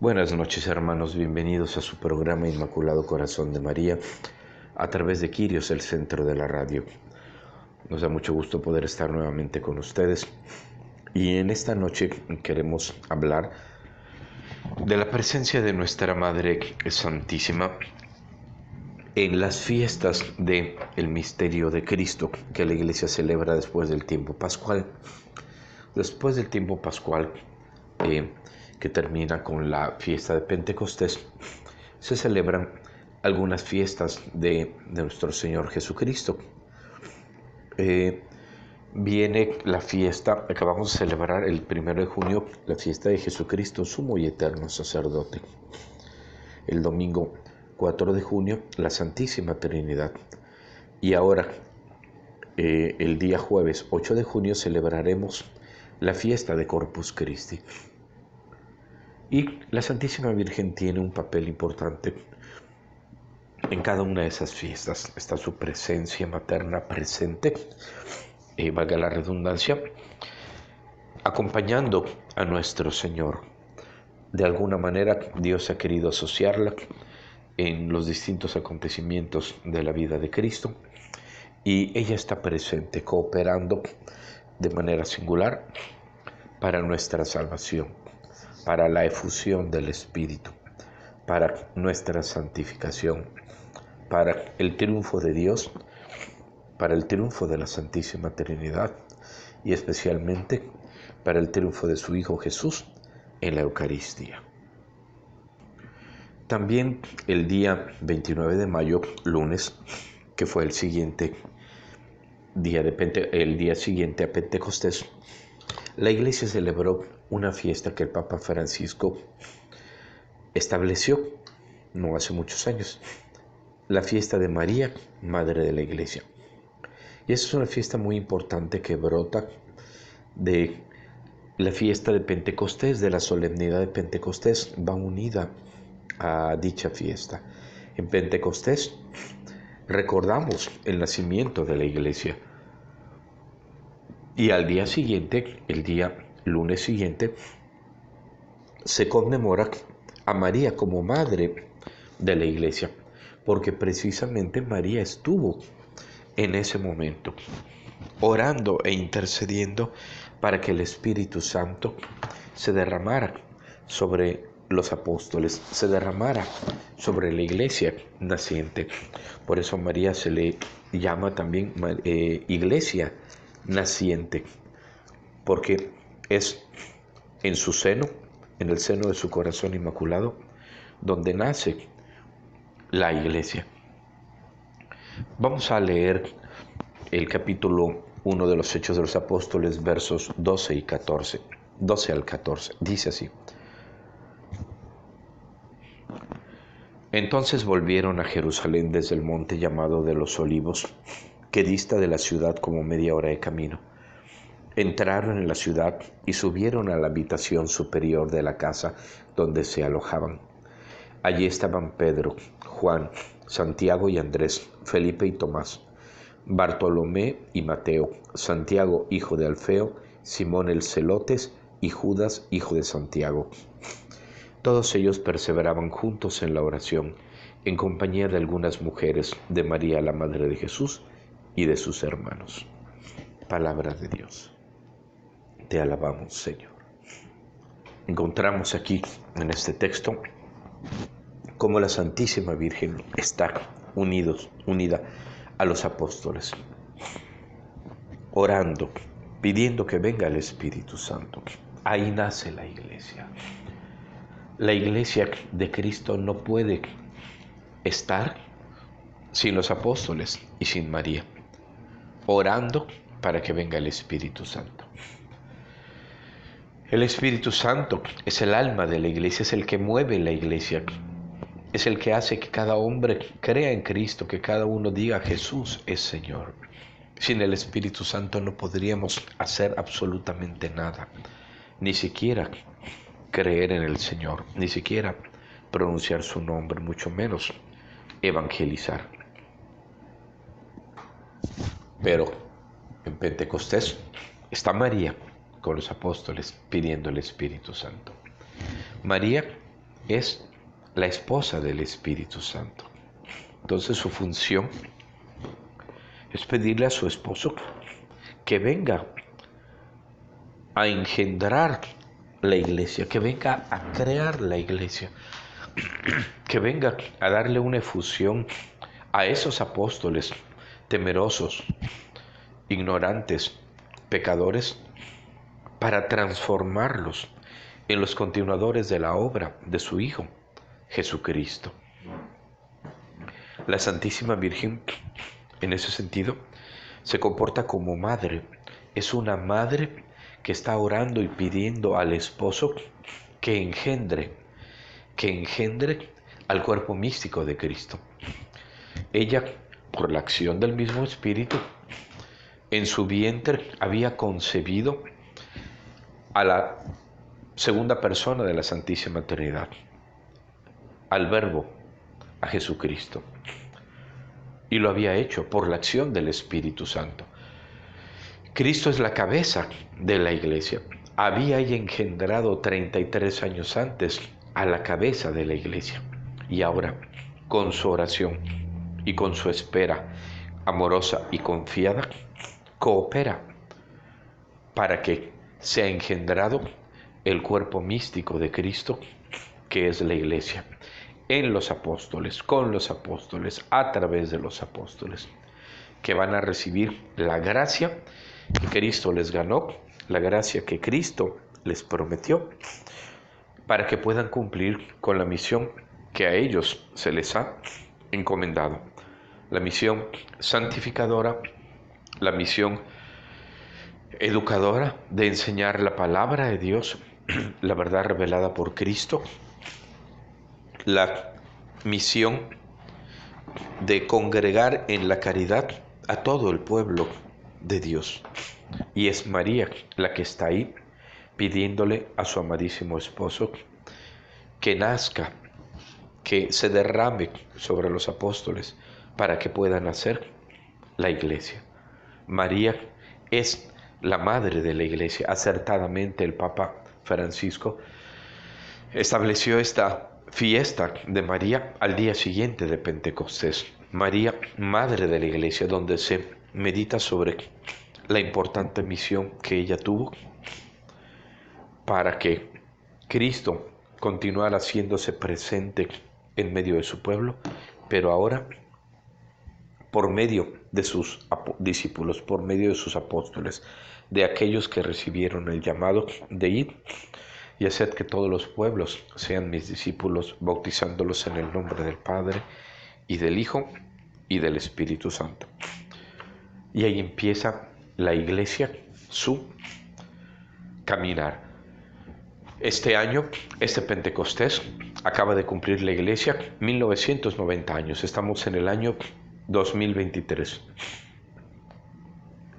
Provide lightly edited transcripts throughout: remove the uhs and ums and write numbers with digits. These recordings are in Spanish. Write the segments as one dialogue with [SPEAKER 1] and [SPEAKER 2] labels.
[SPEAKER 1] Buenas noches, hermanos, bienvenidos a su programa Inmaculado Corazón de María a través de Quirios, el centro de la radio. Nos da mucho gusto poder estar nuevamente con ustedes y en esta noche queremos hablar de la presencia de nuestra Madre Santísima en las fiestas del misterio de Cristo que la Iglesia celebra después del tiempo pascual. Después del tiempo pascual, que termina con la fiesta de Pentecostés, se celebran algunas fiestas de nuestro Señor Jesucristo. Viene la fiesta, acabamos de celebrar el 1 de junio, la fiesta de Jesucristo, sumo y eterno sacerdote. El domingo 4 de junio, la Santísima Trinidad. Y ahora, el día jueves 8 de junio, celebraremos la fiesta de Corpus Christi. Y la Santísima Virgen tiene un papel importante en cada una de esas fiestas. Está su presencia materna presente, valga la redundancia, acompañando a nuestro Señor. De alguna manera Dios ha querido asociarla en los distintos acontecimientos de la vida de Cristo y ella está presente, cooperando de manera singular para nuestra salvación, para la efusión del Espíritu, para nuestra santificación, para el triunfo de Dios, para el triunfo de la Santísima Trinidad y especialmente para el triunfo de su Hijo Jesús en la Eucaristía. También el día 29 de mayo, lunes, que fue el día siguiente a Pentecostés, la Iglesia celebró una fiesta que el Papa Francisco estableció no hace muchos años, la fiesta de María, Madre de la Iglesia. Y esa es una fiesta muy importante que brota de la fiesta de Pentecostés, de la solemnidad de Pentecostés, va unida a dicha fiesta. En Pentecostés recordamos el nacimiento de la Iglesia. Y al día siguiente, el día lunes siguiente, se conmemora a María como Madre de la Iglesia, porque precisamente María estuvo en ese momento orando e intercediendo para que el Espíritu Santo se derramara sobre los apóstoles, se derramara sobre la Iglesia naciente. Por eso a María se le llama también Iglesia naciente, porque es en su seno, en el seno de su corazón inmaculado, donde nace la Iglesia. Vamos a leer el capítulo 1 de los Hechos de los Apóstoles, versos 12 y 14. 12 al 14. Dice así: Entonces volvieron a Jerusalén desde el monte llamado de los Olivos, que dista de la ciudad como media hora de camino. Entraron en la ciudad y subieron a la habitación superior de la casa donde se alojaban. Allí estaban Pedro, Juan, Santiago y Andrés, Felipe y Tomás, Bartolomé y Mateo, Santiago, hijo de Alfeo, Simón el Celotes y Judas, hijo de Santiago. Todos ellos perseveraban juntos en la oración, en compañía de algunas mujeres, de María, la Madre de Jesús, y de sus hermanos. Palabra de Dios. Te alabamos, Señor. Encontramos aquí, en este texto, cómo la Santísima Virgen está unida a los apóstoles, orando, pidiendo que venga el Espíritu Santo. Ahí nace la Iglesia. La Iglesia de Cristo no puede estar sin los apóstoles y sin María, orando para que venga el Espíritu Santo. El Espíritu Santo es el alma de la Iglesia, es el que mueve la Iglesia, es el que hace que cada hombre crea en Cristo, que cada uno diga Jesús es Señor. Sin el Espíritu Santo no podríamos hacer absolutamente nada, ni siquiera creer en el Señor, ni siquiera pronunciar su nombre, mucho menos evangelizar. Pero en Pentecostés está María con los apóstoles pidiendo el Espíritu Santo. María es la esposa del Espíritu Santo. Entonces su función es pedirle a su esposo que venga a engendrar la iglesia, que venga a crear la iglesia, que venga a darle una efusión a esos apóstoles temerosos, ignorantes, pecadores, para transformarlos en los continuadores de la obra de su Hijo, Jesucristo. La Santísima Virgen, en ese sentido, se comporta como madre. Es una madre que está orando y pidiendo al esposo que engendre al cuerpo místico de Cristo. Ella, por la acción del mismo Espíritu, en su vientre había concebido a la segunda persona de la Santísima Trinidad, al Verbo, a Jesucristo. Y lo había hecho por la acción del Espíritu Santo. Cristo es la cabeza de la iglesia. Había ella engendrado 33 años antes a la cabeza de la iglesia. Y ahora, con su oración y con su espera amorosa y confiada, coopera para que sea engendrado el cuerpo místico de Cristo, que es la iglesia, en los apóstoles, con los apóstoles, a través de los apóstoles, que van a recibir la gracia que Cristo les ganó, la gracia que Cristo les prometió, para que puedan cumplir con la misión que a ellos se les ha encomendado. La misión santificadora, la misión educadora de enseñar la palabra de Dios, la verdad revelada por Cristo, la misión de congregar en la caridad a todo el pueblo de Dios. Y es María la que está ahí pidiéndole a su amadísimo esposo que nazca, que se derrame sobre los apóstoles para que puedan hacer la iglesia. María es la madre de la iglesia. Acertadamente el Papa Francisco estableció esta fiesta de María al día siguiente de Pentecostés. María, madre de la iglesia, donde se medita sobre la importante misión que ella tuvo para que Cristo continuara haciéndose presente en medio de su pueblo, pero ahora por medio de sus discípulos, por medio de sus apóstoles, de aquellos que recibieron el llamado de ir y hacer que todos los pueblos sean mis discípulos, bautizándolos en el nombre del Padre y del Hijo y del Espíritu Santo. Y ahí empieza la iglesia su caminar. Este año, este Pentecostés, acaba de cumplir la iglesia 1990 años. Estamos en el año 2023.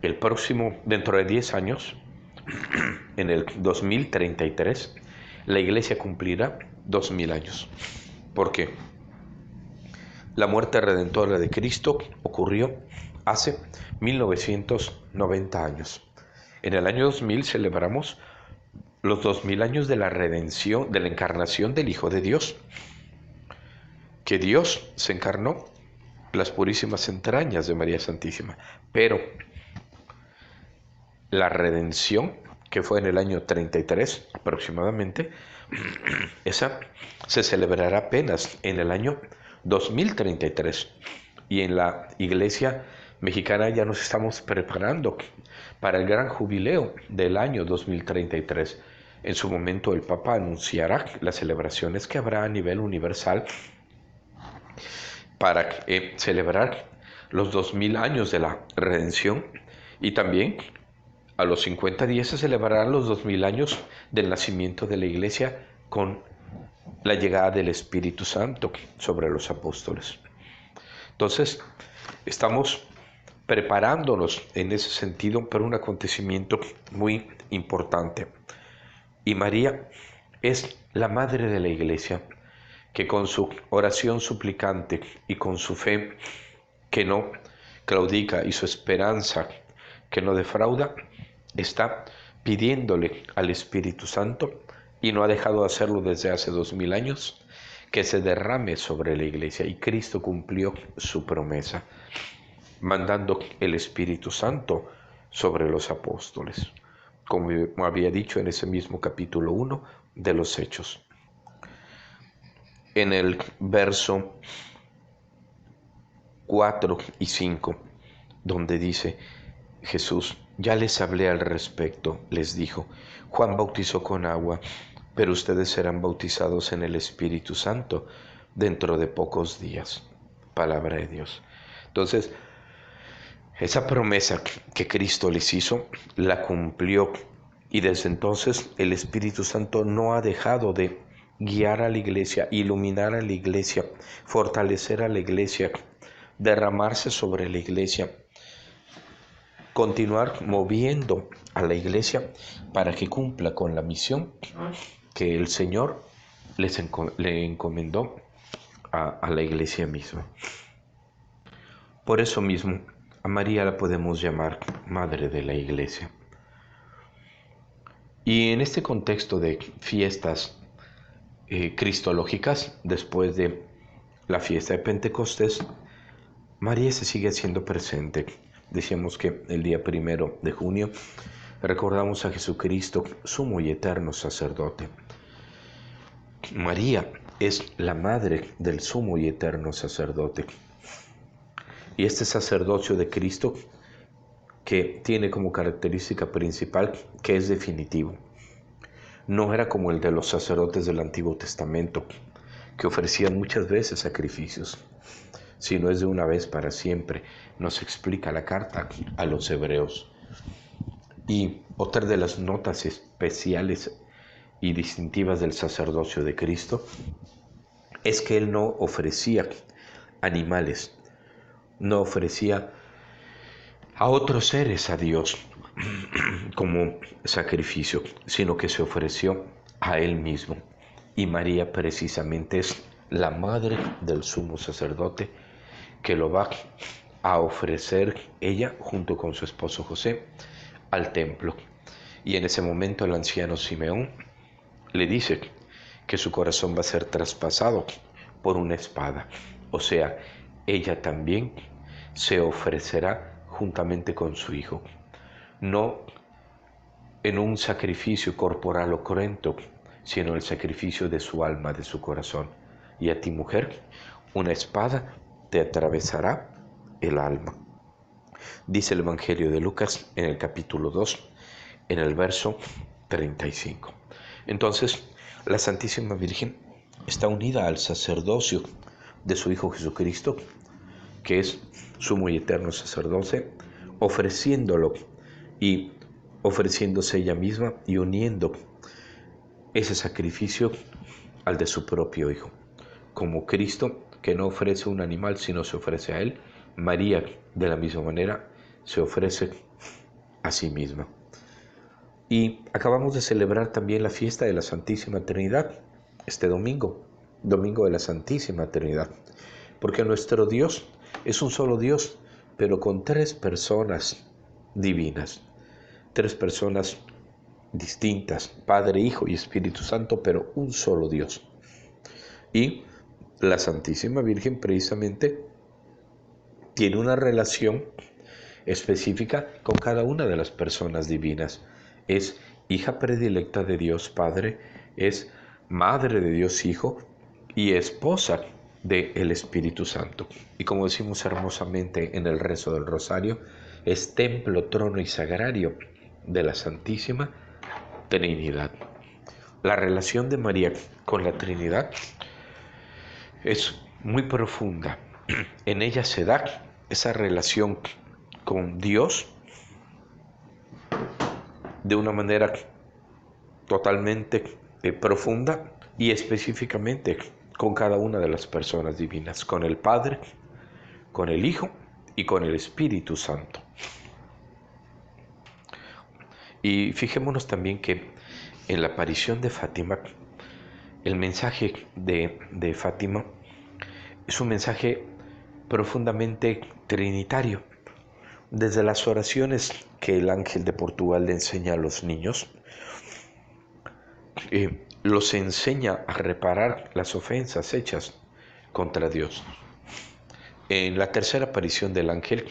[SPEAKER 1] El próximo, dentro de 10 años, en el 2033, la iglesia cumplirá 2000 años. ¿Por qué? La muerte redentora de Cristo ocurrió hace 1990 años. En el año 2000 celebramos los 2000 años de la redención, de la encarnación del Hijo de Dios. Que Dios se encarnó en las purísimas entrañas de María Santísima. Pero la redención, que fue en el año 33 aproximadamente, esa se celebrará apenas en el año 2033. Y en la iglesia mexicana ya nos estamos preparando para el gran jubileo del año 2033. En su momento el Papa anunciará las celebraciones que habrá a nivel universal para celebrar los 2000 años de la redención, y también a los 50 días se celebrarán los 2000 años del nacimiento de la iglesia con la llegada del Espíritu Santo sobre los apóstoles. Entonces, estamos preparándonos en ese sentido para un acontecimiento muy importante. Y María es la madre de la iglesia, que con su oración suplicante y con su fe que no claudica y su esperanza que no defrauda, está pidiéndole al Espíritu Santo y no ha dejado de hacerlo desde hace 2000 años, que se derrame sobre la iglesia. Y Cristo cumplió su promesa, mandando el Espíritu Santo sobre los apóstoles, como había dicho en ese mismo capítulo 1 de los Hechos. En el verso 4 y 5, donde dice Jesús: ya les hablé al respecto, les dijo, Juan bautizó con agua, pero ustedes serán bautizados en el Espíritu Santo dentro de pocos días. Palabra de Dios. Entonces, esa promesa que Cristo les hizo, la cumplió, y desde entonces el Espíritu Santo no ha dejado de guiar a la iglesia, iluminar a la iglesia, fortalecer a la iglesia, derramarse sobre la iglesia, continuar moviendo a la iglesia para que cumpla con la misión que el Señor le encomendó a la iglesia misma. Por eso mismo, a María la podemos llamar Madre de la Iglesia. Y en este contexto de fiestas cristológicas, después de la fiesta de Pentecostés, María se sigue haciendo presente. Decíamos que el día 1 de junio recordamos a Jesucristo, sumo y eterno sacerdote. María es la madre del sumo y eterno sacerdote. Y este sacerdocio de Cristo, que tiene como característica principal que es definitivo. No era como el de los sacerdotes del Antiguo Testamento, que ofrecían muchas veces sacrificios, sino es de una vez para siempre. Nos explica la carta a los hebreos. Y otra de las notas especiales y distintivas del sacerdocio de Cristo es que Él no ofrecía animales, no ofrecía a otros seres a Dios como sacrificio, sino que se ofreció a Él mismo. Y María precisamente es la madre del sumo sacerdote, que lo va a ofrecer ella junto con su esposo José al templo. Y en ese momento el anciano Simeón le dice que su corazón va a ser traspasado por una espada. O sea, ella también se ofrecerá juntamente con su hijo, no en un sacrificio corporal o cruento, sino el sacrificio de su alma, de su corazón. Y a ti, mujer, una espada te atravesará el alma. Dice el Evangelio de Lucas en el capítulo 2, en el verso 35. Entonces, la Santísima Virgen está unida al sacerdocio de su Hijo Jesucristo, que es sumo y eterno sacerdote, ofreciéndolo y ofreciéndose ella misma y uniendo ese sacrificio al de su propio Hijo. Como Cristo, que no ofrece un animal, sino se ofrece a Él, María, de la misma manera, se ofrece a sí misma. Y acabamos de celebrar también la fiesta de la Santísima Trinidad, este domingo, domingo de la Santísima Trinidad, porque nuestro Dios es un solo Dios, pero con tres personas divinas, tres personas distintas, Padre, Hijo y Espíritu Santo, pero un solo Dios. Y la Santísima Virgen precisamente tiene una relación específica con cada una de las personas divinas. Es hija predilecta de Dios Padre, es madre de Dios Hijo y esposa del Espíritu Santo. Y como decimos hermosamente en el rezo del Rosario, es templo, trono y sagrario de la Santísima Trinidad. La relación de María con la Trinidad es muy profunda. En ella se da esa relación con Dios de una manera totalmente profunda y específicamente con cada una de las personas divinas, con el Padre, con el Hijo y con el Espíritu Santo. Y fijémonos también que en la aparición de Fátima, el mensaje de Fátima es un mensaje profundamente trinitario. Desde las oraciones que el ángel de Portugal le enseña a los niños, los enseña a reparar las ofensas hechas contra Dios. En la tercera aparición del ángel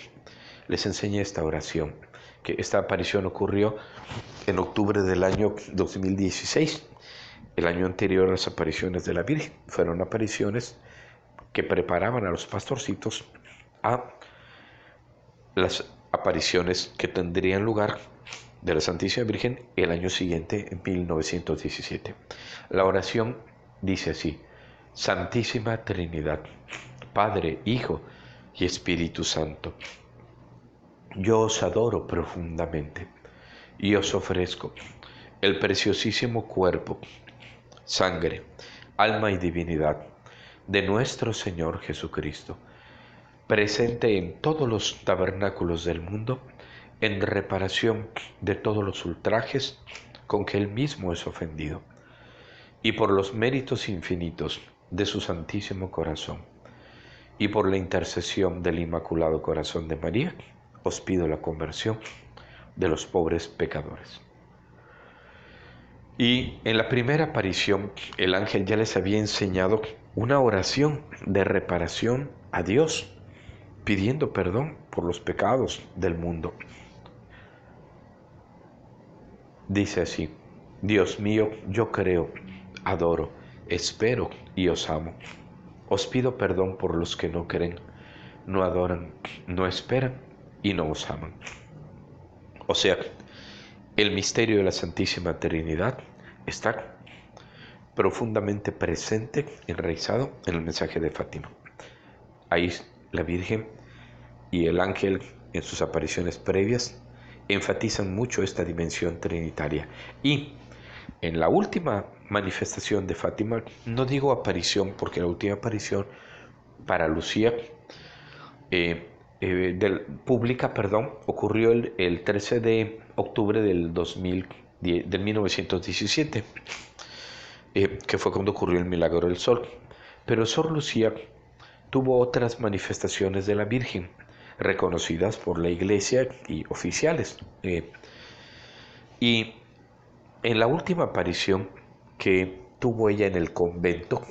[SPEAKER 1] les enseña esta oración, que esta aparición ocurrió en octubre del año 2016. El año anterior a las apariciones de la Virgen fueron apariciones que preparaban a los pastorcitos a las apariciones que tendrían lugar de la Santísima Virgen el año siguiente, en 1917. La oración dice así: Santísima Trinidad, Padre, Hijo y Espíritu Santo, yo os adoro profundamente y os ofrezco el preciosísimo cuerpo, sangre, alma y divinidad de nuestro Señor Jesucristo, presente en todos los tabernáculos del mundo, en reparación de todos los ultrajes con que Él mismo es ofendido, y por los méritos infinitos de su Santísimo Corazón, y por la intercesión del Inmaculado Corazón de María, os pido la conversión de los pobres pecadores. Y en la primera aparición, el ángel ya les había enseñado una oración de reparación a Dios, pidiendo perdón por los pecados del mundo. Dice así: Dios mío, yo creo, adoro, espero y os amo. Os pido perdón por los que no creen, no adoran, no esperan y no os aman. O sea, el misterio de la Santísima Trinidad está profundamente presente, enraizado en el mensaje de Fátima. Ahí la Virgen y el ángel, en sus apariciones previas, enfatizan mucho esta dimensión trinitaria. Y en la última manifestación de Fátima, no digo aparición, porque la última aparición para Lucía pública, ocurrió el 13 de octubre del 1917, que fue cuando ocurrió el milagro del sol. Pero Sor Lucía tuvo otras manifestaciones de la Virgen, reconocidas por la Iglesia y oficiales. Y en la última aparición que tuvo ella en el convento,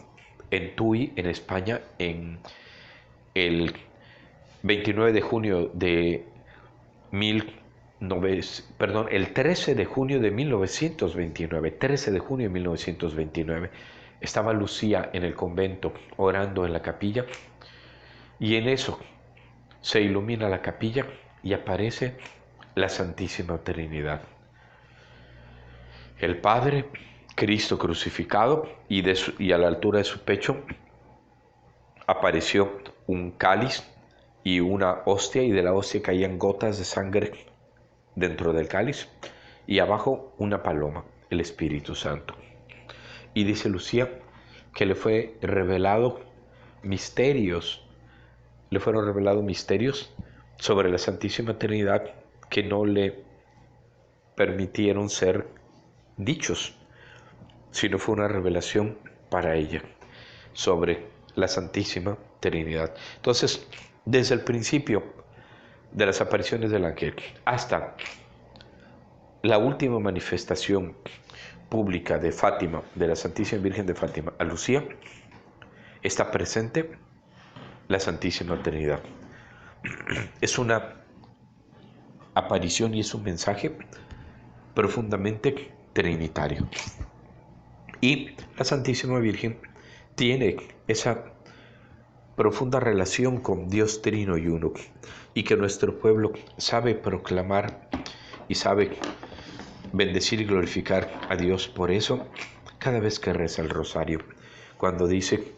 [SPEAKER 1] en Tui, en España, en el 29 de junio de el 13 de junio de 1929, estaba Lucía en el convento orando en la capilla, y en eso se ilumina la capilla y aparece la Santísima Trinidad. El Padre, Cristo crucificado, y a la altura de su pecho apareció un cáliz y una hostia, y de la hostia caían gotas de sangre dentro del cáliz, y abajo una paloma, el Espíritu Santo. Y dice Lucía que le fueron revelados misterios sobre la Santísima Trinidad que no le permitieron ser dichos, sino fue una revelación para ella sobre la Santísima Trinidad. Entonces, desde el principio de las apariciones del ángel hasta la última manifestación pública de Fátima, de la Santísima Virgen de Fátima a Lucía, está presente la Santísima Trinidad. Es una aparición y es un mensaje profundamente trinitario. Y la Santísima Virgen tiene esa profunda relación con Dios Trino y Uno, y que nuestro pueblo sabe proclamar y sabe bendecir y glorificar a Dios. Por eso, cada vez que reza el rosario, cuando dice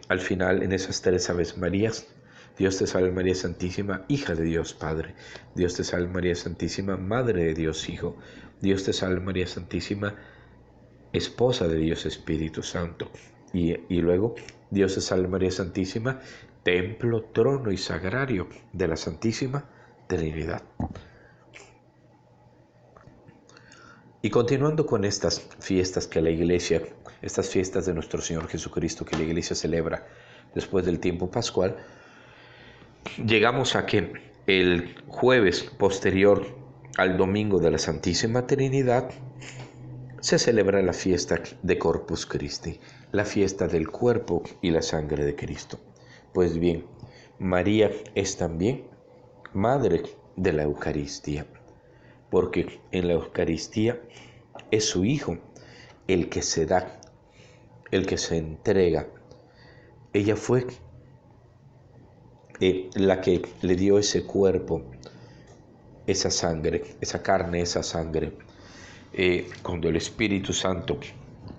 [SPEAKER 1] al final, en esas 3 Aves Marías: Dios te salve María Santísima, hija de Dios Padre; Dios te salve María Santísima, Madre de Dios Hijo; Dios te salve María Santísima, esposa de Dios Espíritu Santo; y luego: Dios te salve María Santísima, templo, trono y sagrario de la Santísima Trinidad. Y continuando con estas fiestas que la Iglesia, estas fiestas de nuestro Señor Jesucristo que la Iglesia celebra después del tiempo pascual, llegamos a que el jueves posterior al domingo de la Santísima Trinidad se celebra la fiesta de Corpus Christi, la fiesta del cuerpo y la sangre de Cristo. Pues bien, María es también madre de la Eucaristía, porque en la Eucaristía es su Hijo el que se da, el que se entrega. Ella fue la que le dio ese cuerpo, esa sangre, esa carne, esa sangre. Cuando el Espíritu Santo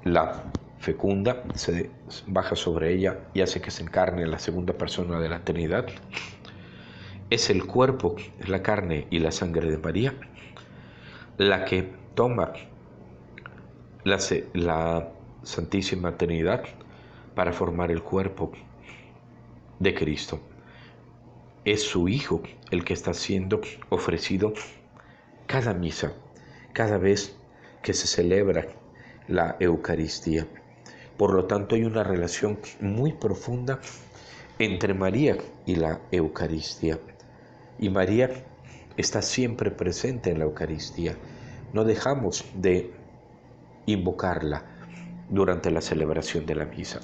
[SPEAKER 1] la fecunda, se baja sobre ella y hace que se encarne en la segunda persona de la Trinidad. Es el cuerpo, la carne y la sangre de María la que toma la Santísima Trinidad para formar el cuerpo de Cristo. Es su Hijo el que está siendo ofrecido cada misa, cada vez que se celebra la Eucaristía. Por lo tanto, hay una relación muy profunda entre María y la Eucaristía. Y María está siempre presente en la Eucaristía. No dejamos de invocarla durante la celebración de la misa.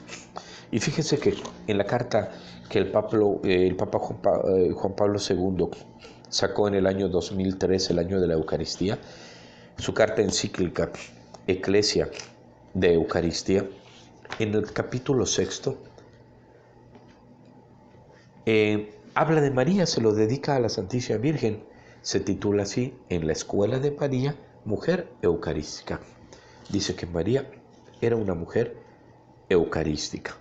[SPEAKER 1] Y fíjense que en la carta que el Papa Juan Pablo II sacó en el año 2003, el año de la Eucaristía, su carta encíclica Ecclesia de Eucaristía, en el capítulo 6, habla de María, se lo dedica a la Santísima Virgen. Se titula así: En la escuela de María, mujer eucarística. Dice que María era una mujer eucarística.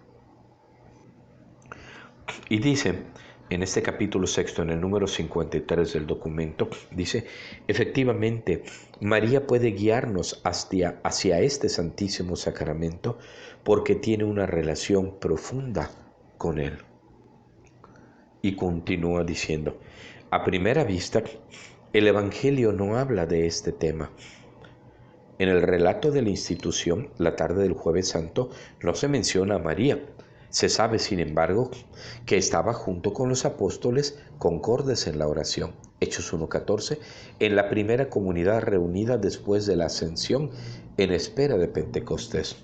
[SPEAKER 1] Y dice, en este capítulo 6, en el número 53 del documento, dice: efectivamente, María puede guiarnos hacia este santísimo sacramento porque tiene una relación profunda con él. Y continúa diciendo: a primera vista, el Evangelio no habla de este tema. En el relato de la institución, la tarde del Jueves Santo, no se menciona a María. Se sabe, sin embargo, que estaba junto con los apóstoles concordes en la oración. Hechos 1:14, en la primera comunidad reunida después de la ascensión en espera de Pentecostés.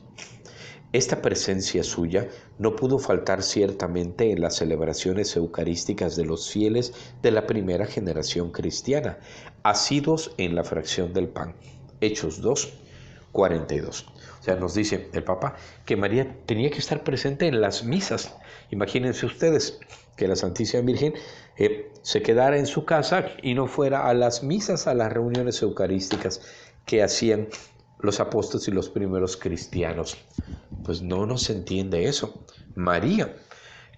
[SPEAKER 1] Esta presencia suya no pudo faltar ciertamente en las celebraciones eucarísticas de los fieles de la primera generación cristiana, asiduos en la fracción del pan. Hechos 2:42. O sea, nos dice el Papa que María tenía que estar presente en las misas. Imagínense ustedes que la Santísima Virgen se quedara en su casa y no fuera a las misas, a las reuniones eucarísticas que hacían los apóstoles y los primeros cristianos. Pues no se entiende eso. María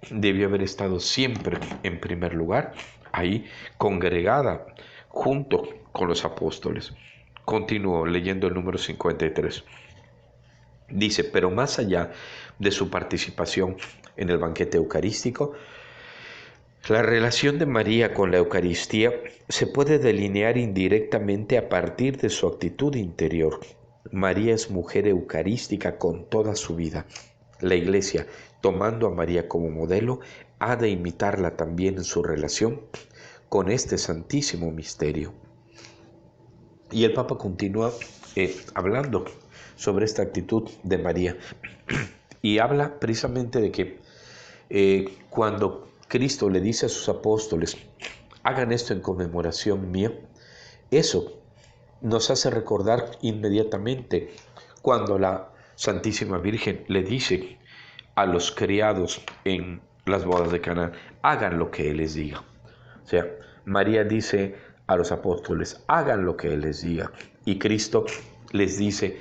[SPEAKER 1] debió haber estado siempre en primer lugar, ahí congregada junto con los apóstoles. Continúo leyendo el número 53. Dice: pero más allá de su participación en el banquete eucarístico, la relación de María con la Eucaristía se puede delinear indirectamente a partir de su actitud interior. María es mujer eucarística con toda su vida. La Iglesia, tomando a María como modelo, ha de imitarla también en su relación con este santísimo misterio. Y el Papa continúa hablando sobre esta actitud de María y habla precisamente de que cuando Cristo le dice a sus apóstoles: hagan esto en conmemoración mía, eso nos hace recordar inmediatamente cuando la Santísima Virgen le dice a los criados en las bodas de Caná: hagan lo que Él les diga. O sea, María dice a los apóstoles: hagan lo que Él les diga. Y Cristo les dice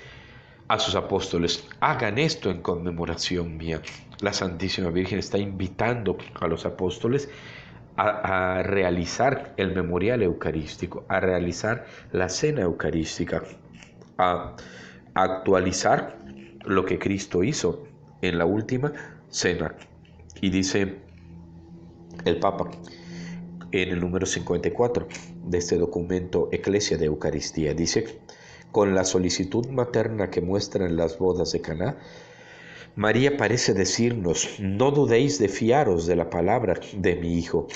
[SPEAKER 1] a sus apóstoles: hagan esto en conmemoración mía. La Santísima Virgen está invitando a los apóstoles a realizar el memorial eucarístico, a realizar la cena eucarística, a actualizar lo que Cristo hizo en la última cena. Y dice el Papa en el número 54 de este documento Ecclesia de Eucaristía, dice: con la solicitud materna que muestra en las bodas de Caná, María parece decirnos: no dudéis de fiaros de la palabra de mi Hijo.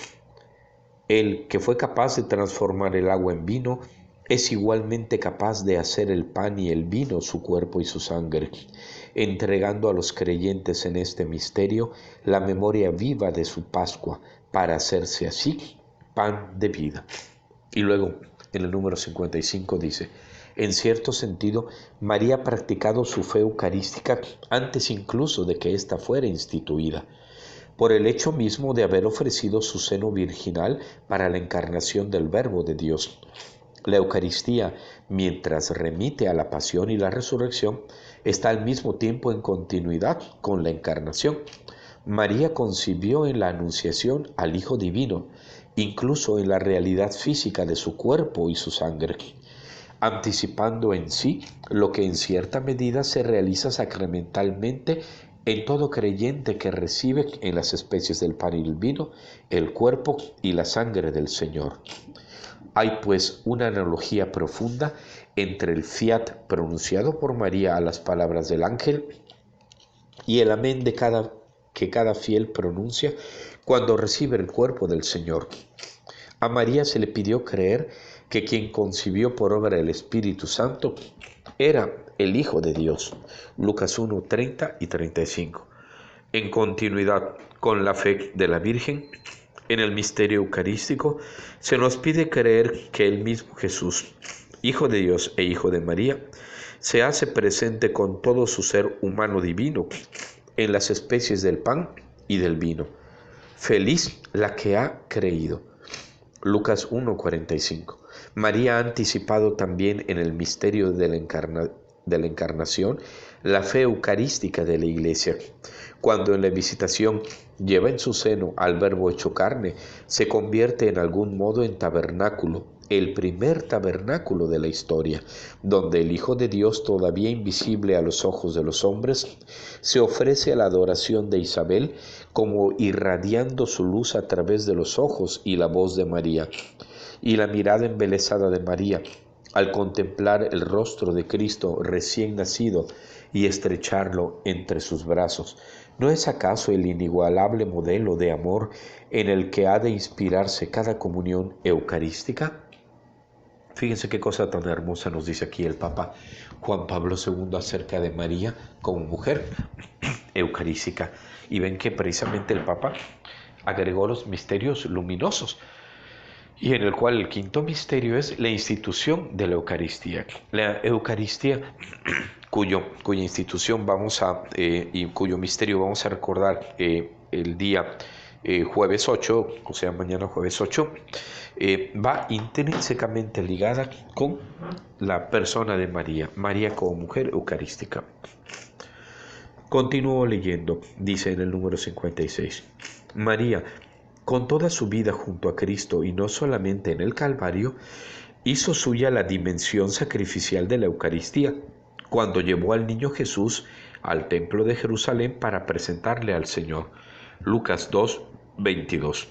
[SPEAKER 1] Él, que fue capaz de transformar el agua en vino, es igualmente capaz de hacer el pan y el vino su cuerpo y su sangre, entregando a los creyentes en este misterio la memoria viva de su Pascua, para hacerse así pan de vida. Y luego, en el número 55 dice: en cierto sentido, María ha practicado su fe eucarística antes incluso de que ésta fuera instituida, por el hecho mismo de haber ofrecido su seno virginal para la encarnación del Verbo de Dios. La Eucaristía, mientras remite a la pasión y la resurrección, está al mismo tiempo en continuidad con la encarnación. María concibió en la Anunciación al Hijo Divino, incluso en la realidad física de su cuerpo y su sangre, anticipando en sí lo que en cierta medida se realiza sacramentalmente en todo creyente que recibe en las especies del pan y el vino el cuerpo y la sangre del Señor. Hay pues una analogía profunda entre el fiat pronunciado por María a las palabras del ángel y el amén que cada fiel pronuncia cuando recibe el cuerpo del Señor. A María se le pidió creer que quien concibió por obra del Espíritu Santo era el Hijo de Dios. Lucas 1, 30 y 35. En continuidad con la fe de la Virgen, en el misterio eucarístico se nos pide creer que el mismo Jesús, Hijo de Dios e Hijo de María, se hace presente con todo su ser humano divino en las especies del pan y del vino. Feliz la que ha creído. Lucas 1:45. María ha anticipado también en el misterio de la encarnación la fe eucarística de la Iglesia. Cuando en la visitación lleva en su seno al Verbo hecho carne, se convierte en algún modo en tabernáculo, el primer tabernáculo de la historia, donde el Hijo de Dios, todavía invisible a los ojos de los hombres, se ofrece a la adoración de Isabel como irradiando su luz a través de los ojos y la voz de María. Y la mirada embelesada de María, al contemplar el rostro de Cristo recién nacido y estrecharlo entre sus brazos, ¿no es acaso el inigualable modelo de amor en el que ha de inspirarse cada comunión eucarística? Fíjense qué cosa tan hermosa nos dice aquí el Papa Juan Pablo II acerca de María como mujer eucarística. Y ven que precisamente el Papa agregó los misterios luminosos, y en el cual el quinto misterio es la institución de la Eucaristía. La Eucaristía, cuya institución y cuyo misterio vamos a recordar el día jueves 8, o sea, mañana jueves 8, va intrínsecamente ligada con la persona de María, María como mujer eucarística. Continúo leyendo, dice en el número 56, María, con toda su vida junto a Cristo y no solamente en el Calvario, hizo suya la dimensión sacrificial de la Eucaristía, cuando llevó al niño Jesús al templo de Jerusalén para presentarle al Señor. Lucas 2, 22.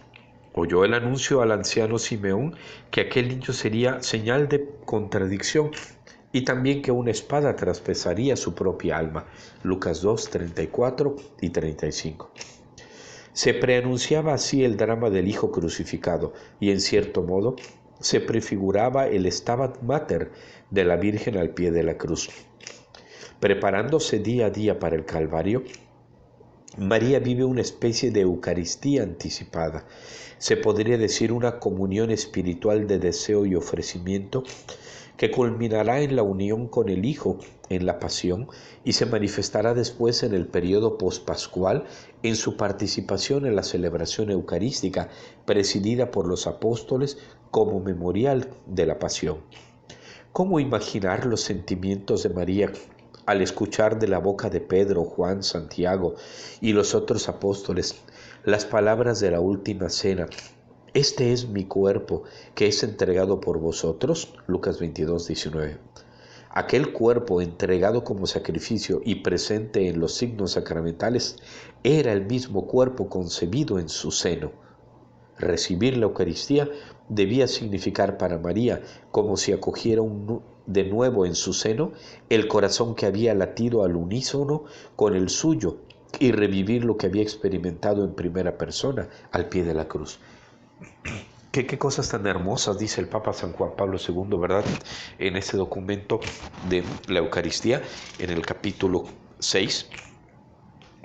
[SPEAKER 1] Oyó el anuncio al anciano Simeón que aquel niño sería señal de contradicción y también que una espada traspasaría su propia alma. Lucas 2, 34 y 35. Se preanunciaba así el drama del Hijo crucificado y, en cierto modo, se prefiguraba el Stabat Mater de la Virgen al pie de la cruz. Preparándose día a día para el Calvario, María vive una especie de Eucaristía anticipada. Se podría decir una comunión espiritual de deseo y ofrecimiento que culminará en la unión con el Hijo en la pasión y se manifestará después en el periodo pospascual en su participación en la celebración eucarística presidida por los apóstoles como memorial de la pasión. ¿Cómo imaginar los sentimientos de María al escuchar de la boca de Pedro, Juan, Santiago y los otros apóstoles las palabras de la última cena? Este es mi cuerpo que es entregado por vosotros. Lucas 22, 19. Aquel cuerpo entregado como sacrificio y presente en los signos sacramentales era el mismo cuerpo concebido en su seno. Recibir la Eucaristía debía significar para María como si acogiera de nuevo en su seno el corazón que había latido al unísono con el suyo y revivir lo que había experimentado en primera persona al pie de la cruz. Qué cosas tan hermosas dice el Papa San Juan Pablo II, ¿verdad? En ese documento de la Eucaristía, en el capítulo 6,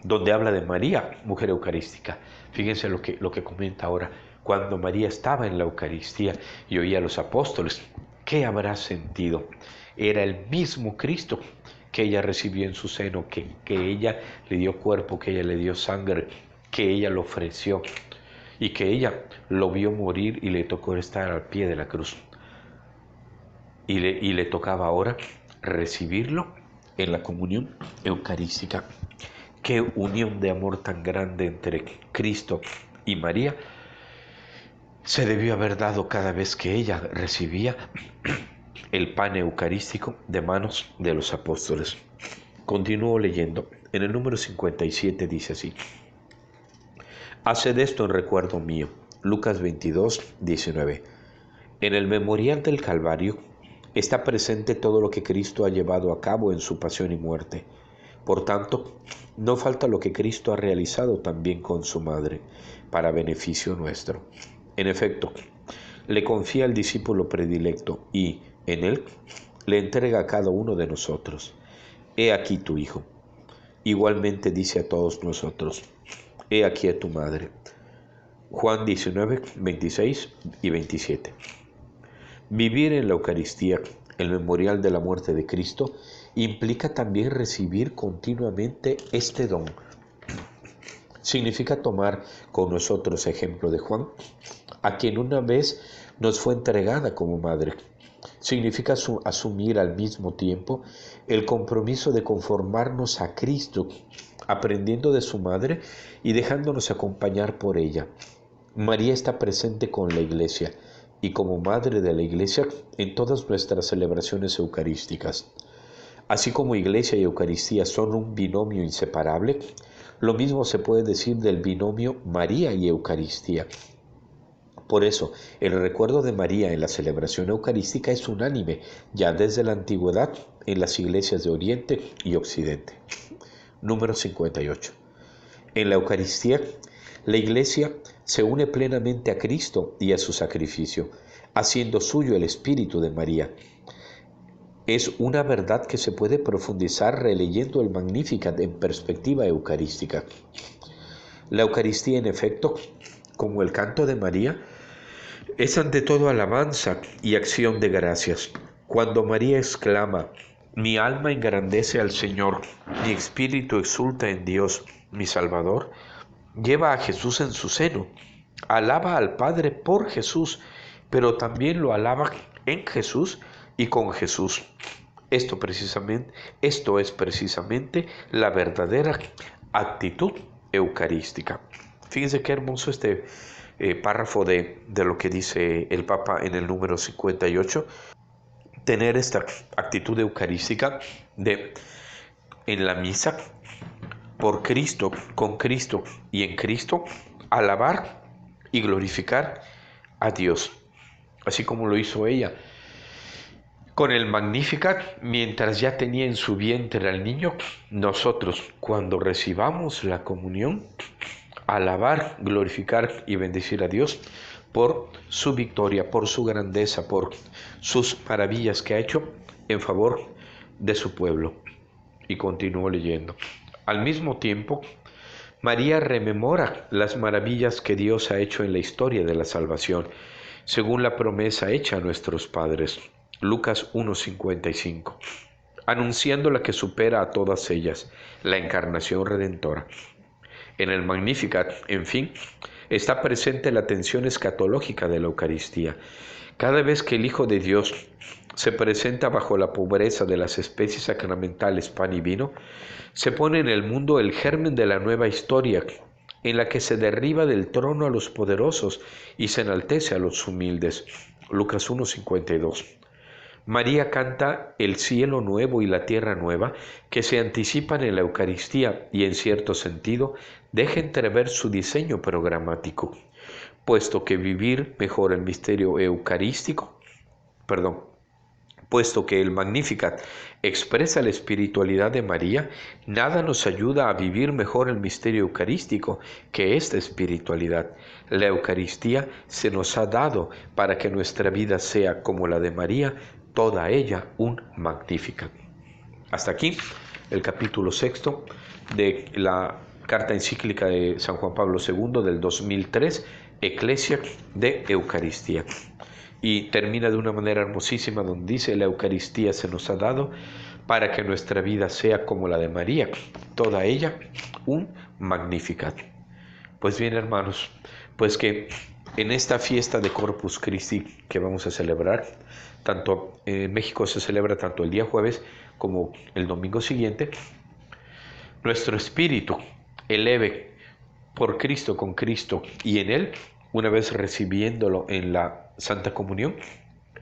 [SPEAKER 1] donde habla de María, mujer eucarística. Fíjense lo que comenta ahora. Cuando María estaba en la Eucaristía y oía a los apóstoles, ¿qué habrá sentido? Era el mismo Cristo que ella recibió en su seno, que ella le dio cuerpo, que ella le dio sangre, que ella lo ofreció y que ella lo vio morir y le tocó estar al pie de la cruz. Y le tocaba ahora recibirlo en la comunión eucarística. Qué unión de amor tan grande entre Cristo y María se debió haber dado cada vez que ella recibía el pan eucarístico de manos de los apóstoles. Continúo leyendo. En el número 57 dice así: haced esto en recuerdo mío. Lucas 22, 19. En el memorial del Calvario está presente todo lo que Cristo ha llevado a cabo en su pasión y muerte. Por tanto, no falta lo que Cristo ha realizado también con su madre, para beneficio nuestro. En efecto, le confía al discípulo predilecto y, en él, le entrega a cada uno de nosotros. He aquí tu hijo. Igualmente dice a todos nosotros: he aquí a tu madre. Juan 19, 26 y 27. Vivir en la Eucaristía, el memorial de la muerte de Cristo, implica también recibir continuamente este don. Significa tomar con nosotros ejemplo de Juan, a quien una vez nos fue entregada como madre. Significa asumir al mismo tiempo el compromiso de conformarnos a Cristo, aprendiendo de su madre y dejándonos acompañar por ella. María está presente con la Iglesia y como Madre de la Iglesia en todas nuestras celebraciones eucarísticas. Así como Iglesia y Eucaristía son un binomio inseparable, lo mismo se puede decir del binomio María y Eucaristía. Por eso, el recuerdo de María en la celebración eucarística es unánime, ya desde la antigüedad, en las iglesias de Oriente y Occidente. Número 58. En la Eucaristía, la Iglesia se une plenamente a Cristo y a su sacrificio, haciendo suyo el espíritu de María. Es una verdad que se puede profundizar releyendo el Magnificat en perspectiva eucarística. La Eucaristía, en efecto, como el canto de María, es ante todo alabanza y acción de gracias. Cuando María exclama: mi alma engrandece al Señor, mi espíritu exulta en Dios, mi Salvador, lleva a Jesús en su seno, alaba al Padre por Jesús, pero también lo alaba en Jesús y con Jesús. Esto es precisamente la verdadera actitud eucarística. Fíjense qué hermoso este párrafo de lo que dice el Papa en el número 58. Tener esta actitud eucarística de en la misa, por Cristo, con Cristo y en Cristo, alabar y glorificar a Dios, así como lo hizo ella con el Magnificat, mientras ya tenía en su vientre al niño. Nosotros, cuando recibamos la comunión, alabar, glorificar y bendecir a Dios por su victoria, por su grandeza, por sus maravillas que ha hecho en favor de su pueblo. Y continúo leyendo. Al mismo tiempo, María rememora las maravillas que Dios ha hecho en la historia de la salvación, según la promesa hecha a nuestros padres. Lucas 1:55, anunciando la que supera a todas ellas, la encarnación redentora. En el Magnificat, en fin, está presente la tensión escatológica de la Eucaristía. Cada vez que el Hijo de Dios se presenta bajo la pobreza de las especies sacramentales pan y vino, se pone en el mundo el germen de la nueva historia, en la que se derriba del trono a los poderosos y se enaltece a los humildes. Lucas 1:52. María canta el cielo nuevo y la tierra nueva que se anticipan en la Eucaristía y en cierto sentido deja entrever su diseño programático, puesto que vivir mejor el misterio eucarístico, Puesto que el Magnificat expresa la espiritualidad de María, nada nos ayuda a vivir mejor el misterio eucarístico que esta espiritualidad. La Eucaristía se nos ha dado para que nuestra vida sea como la de María, toda ella un Magnificat. Hasta aquí el capítulo 6 de la carta encíclica de San Juan Pablo II del 2003, Ecclesia de Eucaristía. Y termina de una manera hermosísima donde dice: la Eucaristía se nos ha dado para que nuestra vida sea como la de María, toda ella un Magnificat. Pues bien, hermanos, pues que en esta fiesta de Corpus Christi que vamos a celebrar, tanto en México se celebra tanto el día jueves como el domingo siguiente, nuestro espíritu eleve por Cristo, con Cristo y en Él, una vez recibiéndolo en la Santa Comunión,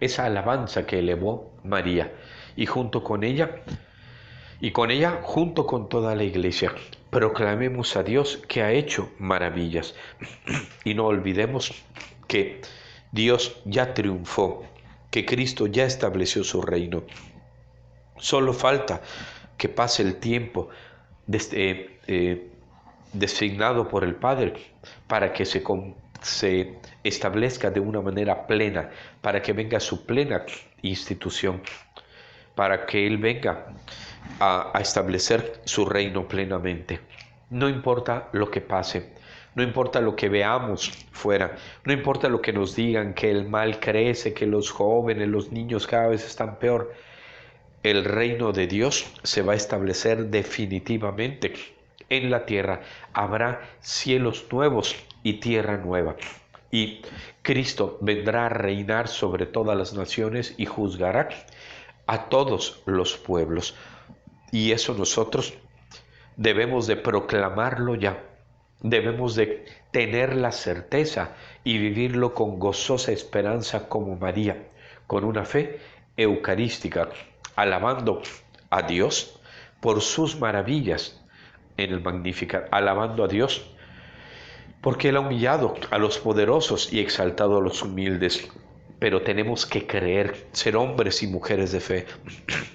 [SPEAKER 1] esa alabanza que elevó María, y junto con ella, junto con toda la Iglesia, proclamemos a Dios que ha hecho maravillas. Y no olvidemos que Dios ya triunfó, que Cristo ya estableció su reino. Solo falta que pase el tiempo designado por el Padre para que se establezca de una manera plena, para que venga su plena institución, para que Él venga a establecer su reino plenamente. No importa lo que pase, no importa lo que veamos fuera, no importa lo que nos digan, que el mal crece, que los jóvenes, los niños cada vez están peor. El reino de Dios se va a establecer definitivamente en la tierra. Habrá cielos nuevos y tierra nueva. Y Cristo vendrá a reinar sobre todas las naciones y juzgará a todos los pueblos. Y eso nosotros debemos de proclamarlo ya. Debemos de tener la certeza y vivirlo con gozosa esperanza como María, con una fe eucarística, alabando a Dios por sus maravillas en el Magnificat, alabando a Dios porque Él ha humillado a los poderosos y exaltado a los humildes. Pero tenemos que creer, ser hombres y mujeres de fe.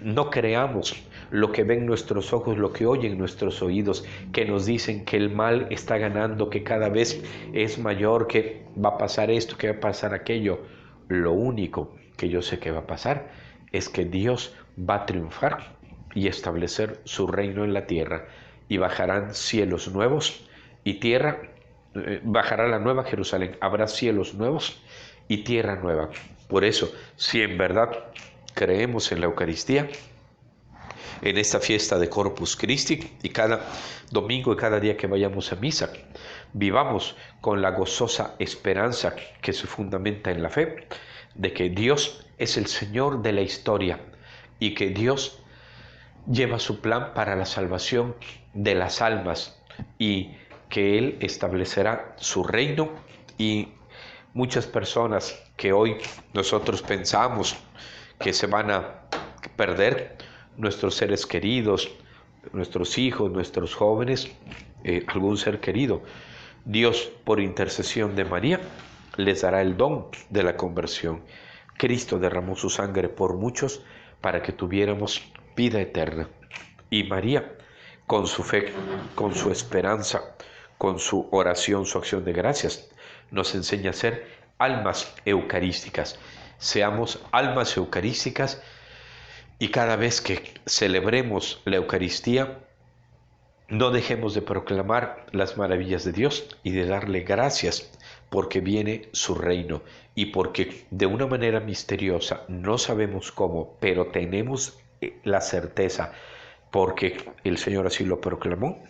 [SPEAKER 1] No creamos lo que ven nuestros ojos, lo que oyen nuestros oídos, que nos dicen que el mal está ganando, que cada vez es mayor, que va a pasar esto, que va a pasar aquello. Lo único que yo sé que va a pasar es que Dios va a triunfar y establecer su reino en la tierra, y bajarán cielos nuevos y tierra, bajará la nueva Jerusalén, habrá cielos nuevos y tierra nueva. Por eso, si en verdad creemos en la Eucaristía, en esta fiesta de Corpus Christi, y cada domingo y cada día que vayamos a misa, vivamos con la gozosa esperanza que se fundamenta en la fe, de que Dios es el Señor de la historia y que Dios lleva su plan para la salvación de las almas y que Él establecerá su reino. Y muchas personas que hoy nosotros pensamos que se van a perder, nuestros seres queridos, nuestros hijos, nuestros jóvenes, algún ser querido, Dios, por intercesión de María, les dará el don de la conversión. Cristo derramó su sangre por muchos para que tuviéramos vida eterna. Y María, con su fe, con su esperanza, con su oración, su acción de gracias, nos enseña a ser almas eucarísticas. Seamos almas eucarísticas, y cada vez que celebremos la Eucaristía, no dejemos de proclamar las maravillas de Dios y de darle gracias porque viene su reino y porque de una manera misteriosa, no sabemos cómo, pero tenemos la certeza, porque el Señor así lo proclamó,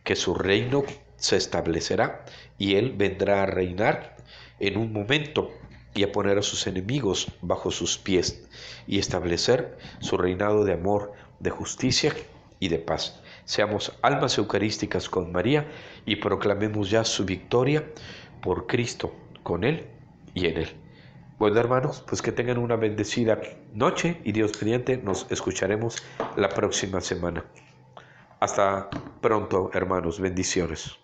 [SPEAKER 1] que su reino se establecerá y Él vendrá a reinar en un momento y a poner a sus enemigos bajo sus pies y establecer su reinado de amor, de justicia y de paz. Seamos almas eucarísticas con María y proclamemos ya su victoria por Cristo, con Él y en Él. Bueno, hermanos, pues que tengan una bendecida noche y Dios mediante nos escucharemos la próxima semana. Hasta pronto, hermanos. Bendiciones.